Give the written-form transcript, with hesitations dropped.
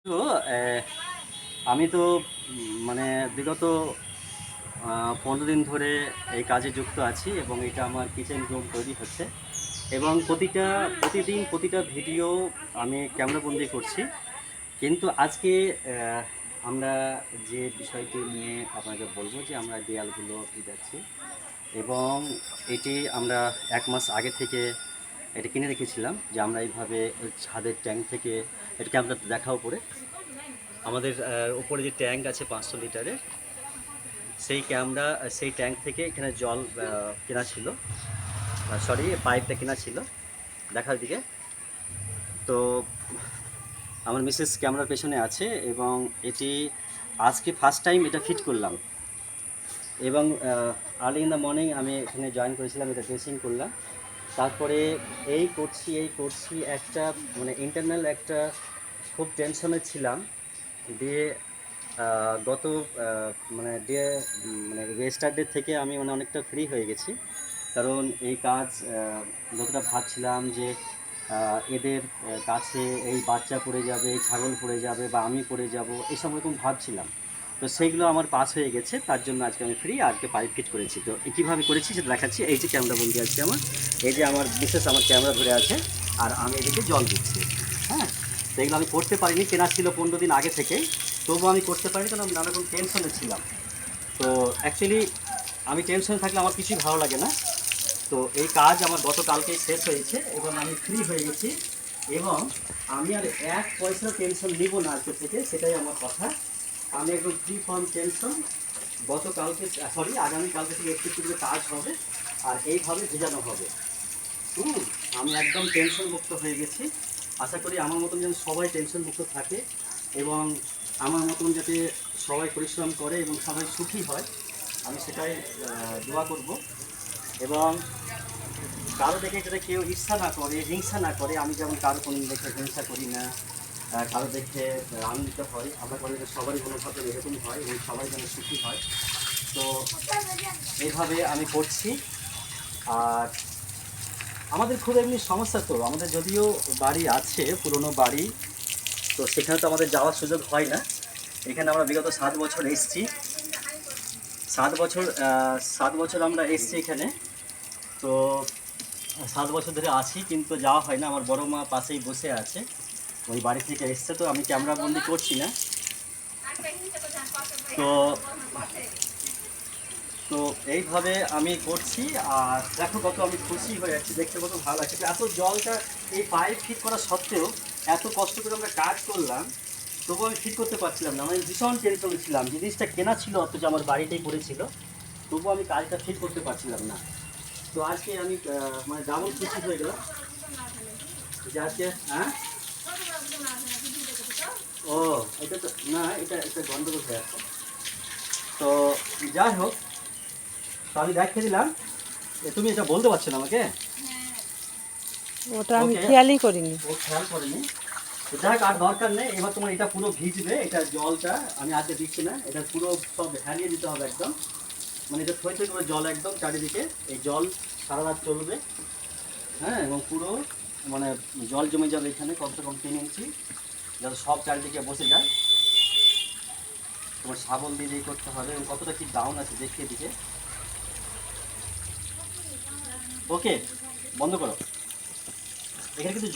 তো আমি তো মানে বিগত ১৫ দিন ধরে এই কাজে যুক্ত আছি এবং এটা আমার কিচেন রুম তৈরি হচ্ছে এবং প্রতিদিন প্রতিটা ভিডিও আমি ক্যামেরাবন্দি করছি। কিন্তু আজকে আমরা যে বিষয়টি নিয়ে আপনাকে বলব যে আমরা দেয়ালগুলো যাচ্ছি এবং এটি আমরা ১ মাস আগে থেকে এটা কিনে রেখেছিলাম যে আমরা এইভাবে ছাদের ট্যাঙ্ক থেকে এটাকে আমরা দেখাও পরে আমাদের উপরে যে ট্যাঙ্ক আছে ৫০০ লিটারের সেই ট্যাঙ্ক থেকে এখানে জল কেনা ছিল, সরি পাইপটা কেনা ছিল দেখার দিকে। তো আমার মিসেস ক্যামেরার পেছনে আছে এবং এটি আজকে ফার্স্ট টাইম এটা ফিট করলাম এবং আর্লি ইন দ্য মর্নিং আমি এখানে জয়েন করেছিলাম, এটা ড্রেসিং করলাম। তারপরে এই করছি একটা মানে ইন্টারনাল একটা খুব টেনশনে ছিলাম দিয়ে গত মানে ডে মানে রেজিস্টার ডে থেকে আমি মানে অনেকটা ফ্রি হয়ে গেছি। কারণ এই কাজ যতটা ভাবছিলাম যে এদের কাছে এই বাচ্চা পড়ে যাবে, এই ছাগল পড়ে যাবে বা আমি পড়ে যাব, এসব রকম ভাবছিলাম। তো সেইগুলো আমার পাস হয়ে গেছে, তার জন্য আজকে আমি ফ্রি, আজকে পাইপ ফিট করেছি। তো কীভাবে করেছি সেটা দেখাচ্ছি। এই যে ক্যামেরা বন্দি আছে আমার, এই যে আমার বিশেষ আমার ক্যামেরা ধরে আছে আর আমি এদিকে জল দিচ্ছি। হ্যাঁ, তো এগুলো আমি করতে পারিনি, কেনা ছিল ১৫ দিন আগে থেকেই, তবুও আমি করতে পারিনি কারণ আমি নানা রকম টেনশনে ছিলাম। তো অ্যাকচুয়ালি আমি টেনশনে থাকলে আমার কিছুই ভালো লাগে না। তো এই কাজ আমার গতকালকেই শেষ হয়েছে এবং আমি ফ্রি হয়ে গেছি এবং আমি আর এক পয়সা টেনশন নিব না আজকে থেকে, সেটাই আমার কথা। আমি একদম ফ্রি ফ্রম টেনশন। আগামীকালকে থেকে একটু কাজ হবে আর এইভাবে ভেজানো হবে। আমি একদম টেনশন মুক্ত হয়ে গেছি। আশা করি আমার মতন যেন সবাই টেনশন মুক্ত থাকে এবং আমার মতন যাতে সবাই পরিশ্রম করে এবং সবাই সুখী হয়, আমি সেটাই দোয়া করব। এবং কারো দেখে যাতে কেউ ঈর্ষা না করে, হিংসা না করে। আমি যেমন কারো কোনো দেখে হিংসা করি না, কারো দেখে আনন্দিত হয়। আমরা করি যে সবারই মনোভাব এরকম হয় এবং সবাই যেন সুখী হয়। তো এইভাবে আমি করছি। আর আমাদের খুব এমনি সমস্যা, তো আমাদের যদিও বাড়ি আছে, পুরনো বাড়ি, তো সেখানে তো আমাদের যাওয়ার সুযোগ হয় না। এখানে আমরা বিগত ৭ বছর এসছি, ৭ বছর আমরা এসছি এখানে। তো ৭ বছর ধরে আছি কিন্তু যাওয়া হয় না। আমার বড় মা পাশেই বসে আছে, ওই বাড়ি থেকে এসছে, তো আমি ক্যামেরা বন্দি করছি না। তো তো এইভাবে আমি করছি আর দেখো কত আমি খুশি হয়ে যাচ্ছি, দেখতে কত ভালো লাগছে। এত জলটা এই পাইপ ফিট করা সত্ত্বেও এত কষ্ট করে আমরা কাজ করলাম, তবুও আমি ঠিক করতে পারছিলাম না। আমি ভীষণ টেনশনে ছিলাম, জিনিসটা কেনা ছিল অথচ আমার বাড়িতেই পড়েছিল, তবুও আমি কাজটা ঠিক করতে পারছিলাম না। তো আজকে আমি মানে ডাবল খুশি হয়ে গেলাম যে আজকে হ্যাঁ। ও, এটা তো না, এটা গন্ডগোল হয়ে আছে। তো যাই হোক, তো আমি দেখিয়ে দিলাম। তুমি এটা বলতে পারছো না আমাকে? ওটা আমি ওকে, খেয়ালই করিনি। ও খেয়াল করেনি। তো যাই হোক, আর দরকার নেই। এবার তোমার এটা পুরো ভিজবে, এটা জলটা আমি আজকে দিচ্ছি না, এটা পুরো সব হারিয়ে দিতে হবে একদম। মানে এটা থই থই করে জল একদম চারিদিকে, এই জল সারা রাত চলবে। হ্যাঁ, এবং পুরো মানে জল জমে যাবে এখানে কমসে কম ৩ ইঞ্চি, যাতে সব চারিদিকে বসে যায়। তোমার শাবল দিয়ে করতে হবে এবং কতটা কি ডাউন আছে দেখিয়ে দিকে। ওকে, বন্ধ করো। এখানে কিন্তু